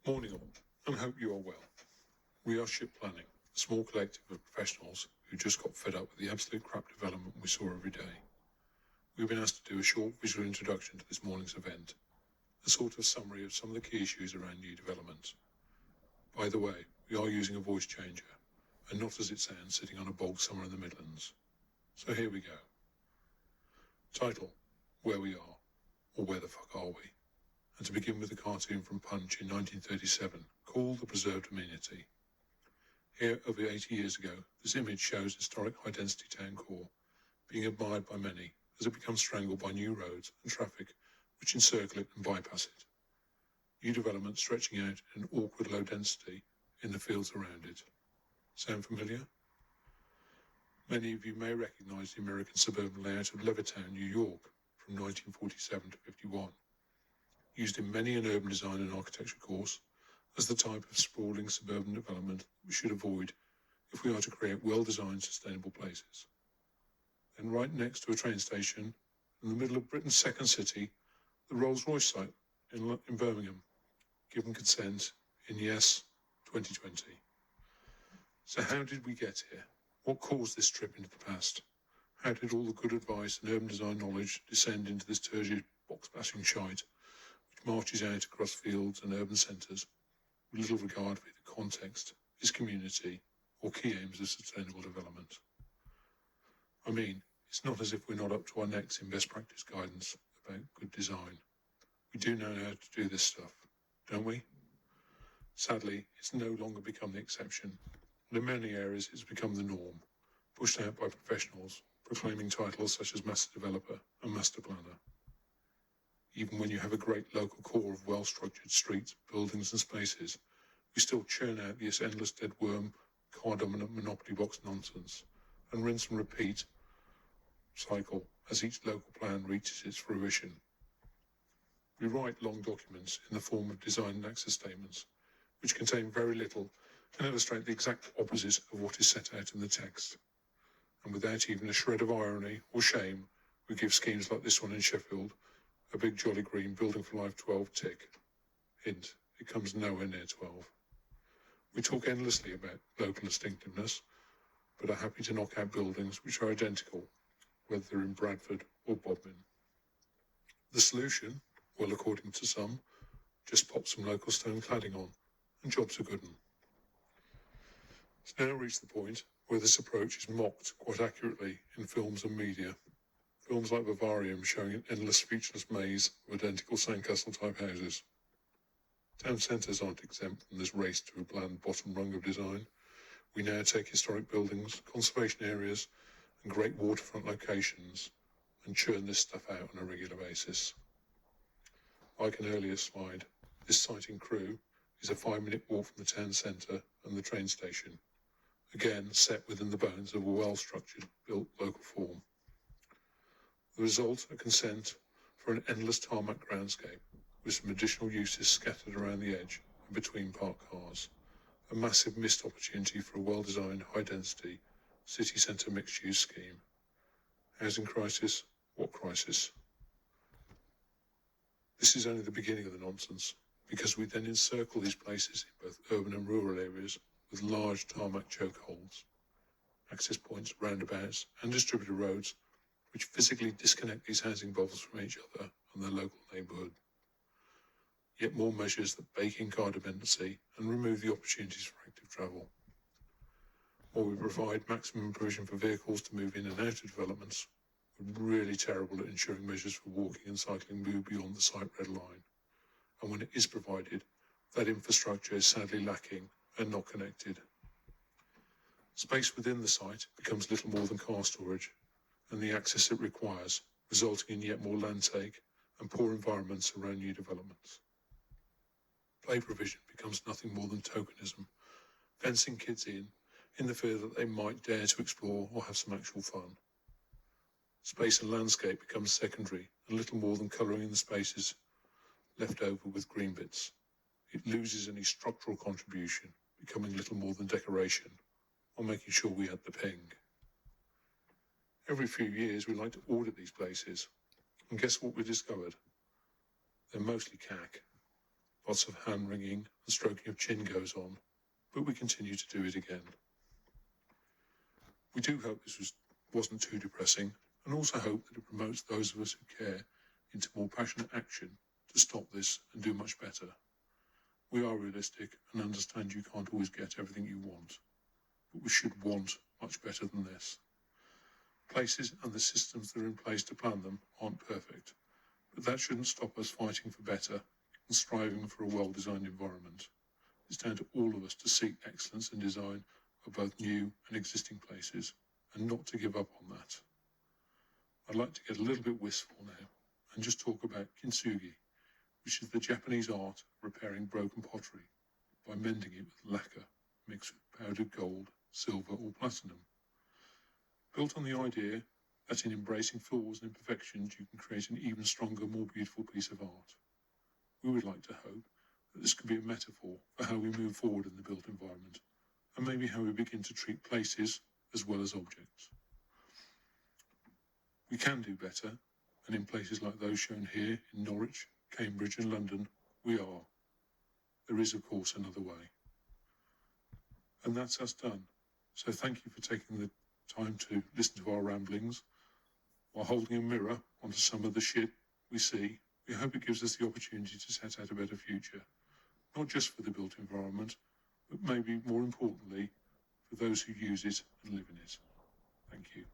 Morning all, and hope you are well. We are Ship Planning, a small collective of professionals who just got fed up with the absolute crap development we saw every day. We've been asked to do a short visual introduction to this morning's event, a sort of summary of some of the key issues around new developments. By the way, we are using a voice changer, and not as it sounds sitting on a bog somewhere in the Midlands. So here we go. Title, Where We Are, or Where the Fuck Are We? And to begin with a cartoon from Punch in 1937 called The Preserved Amenity. Here, over 80 years ago, this image shows historic high-density town core being admired by many as it becomes strangled by new roads and traffic which encircle it and bypass it. New development stretching out in awkward low density in the fields around it. Sound familiar? Many of you may recognise the American suburban layout of Levittown, New York from 1947 to 51. Used in many an urban design and architecture course as the type of sprawling suburban development we should avoid if we are to create well-designed, sustainable places. Then right next to a train station, in the middle of Britain's second city, the Rolls-Royce site in Birmingham, given consent in, yes, 2020. So how did we get here? What caused this trip into the past? How did all the good advice and urban design knowledge descend into this turgid, box-bashing shite, marches out across fields and urban centres with little regard for the context, its community, or key aims of sustainable development? I mean, it's not as if we're not up to our necks in best practice guidance about good design. We do know how to do this stuff, don't we? Sadly, it's no longer become the exception, and in many areas it's become the norm, pushed out by professionals proclaiming titles such as Master Developer and Master Planner. Even when you have a great local core of well-structured streets, buildings and spaces, we still churn out this endless dead worm, car-dominant monopoly box nonsense and rinse and repeat cycle as each local plan reaches its fruition. We write long documents in the form of design and access statements, which contain very little and illustrate the exact opposite of what is set out in the text. And without even a shred of irony or shame, we give schemes like this one in Sheffield a big jolly green building for life 12 tick. Hint, it comes nowhere near 12. We talk endlessly about local distinctiveness, but are happy to knock out buildings which are identical, whether they're in Bradford or Bodmin. The solution, well, according to some, just pop some local stone cladding on, and jobs are good 'un. It's now reached the point where this approach is mocked quite accurately in films and media. Films like Vivarium showing an endless featureless maze of identical sandcastle-type houses. Town centres aren't exempt from this race to a bland bottom rung of design. We now take historic buildings, conservation areas and great waterfront locations and churn this stuff out on a regular basis. Like an earlier slide, this site in Crewe is a 5-minute walk from the town centre and the train station, again set within the bones of a well-structured, built local form. The result, a consent for an endless tarmac groundscape with some additional uses scattered around the edge and between parked cars. A massive missed opportunity for a well-designed, high-density, city centre mixed-use scheme. Housing crisis? What crisis? This is only the beginning of the nonsense, because we then encircle these places in both urban and rural areas with large tarmac choke holes, access points, roundabouts and distributor roads which physically disconnect these housing bubbles from each other and their local neighbourhood. Yet more measures that bake in car dependency and remove the opportunities for active travel. While we provide maximum provision for vehicles to move in and out of developments, we're really terrible at ensuring measures for walking and cycling move beyond the site red line. And when it is provided, that infrastructure is sadly lacking and not connected. Space within the site becomes little more than car storage, and the access it requires, resulting in yet more land take and poor environments around new developments. Play provision becomes nothing more than tokenism, fencing kids in the fear that they might dare to explore or have some actual fun. Space and landscape becomes secondary and little more than colouring in the spaces left over with green bits. It loses any structural contribution, becoming little more than decoration, or making sure we had the ping. Every few years we like to audit these places, and guess what we discovered? They're mostly CAC, Lots of hand-wringing and stroking of chin goes on, but we continue to do it again. We do hope this wasn't too depressing, and also hope that it promotes those of us who care into more passionate action to stop this and do much better. We are realistic and understand you can't always get everything you want, but we should want much better than this. Places and the systems that are in place to plan them aren't perfect, but that shouldn't stop us fighting for better and striving for a well-designed environment. It's down to all of us to seek excellence in design of both new and existing places, and not to give up on that. I'd like to get a little bit wistful now and just talk about kintsugi, which is the Japanese art of repairing broken pottery by mending it with lacquer mixed with powdered gold, silver or platinum. Built on the idea that in embracing flaws and imperfections you can create an even stronger, more beautiful piece of art. We would like to hope that this could be a metaphor for how we move forward in the built environment, and maybe how we begin to treat places as well as objects. We can do better, and in places like those shown here in Norwich, Cambridge and London, we are. There is, of course, another way. And that's us done. So thank you for taking the time to listen to our ramblings. While holding a mirror onto some of the shit we see, we hope it gives us the opportunity to set out a better future, not just for the built environment, but maybe more importantly, for those who use it and live in it. Thank you.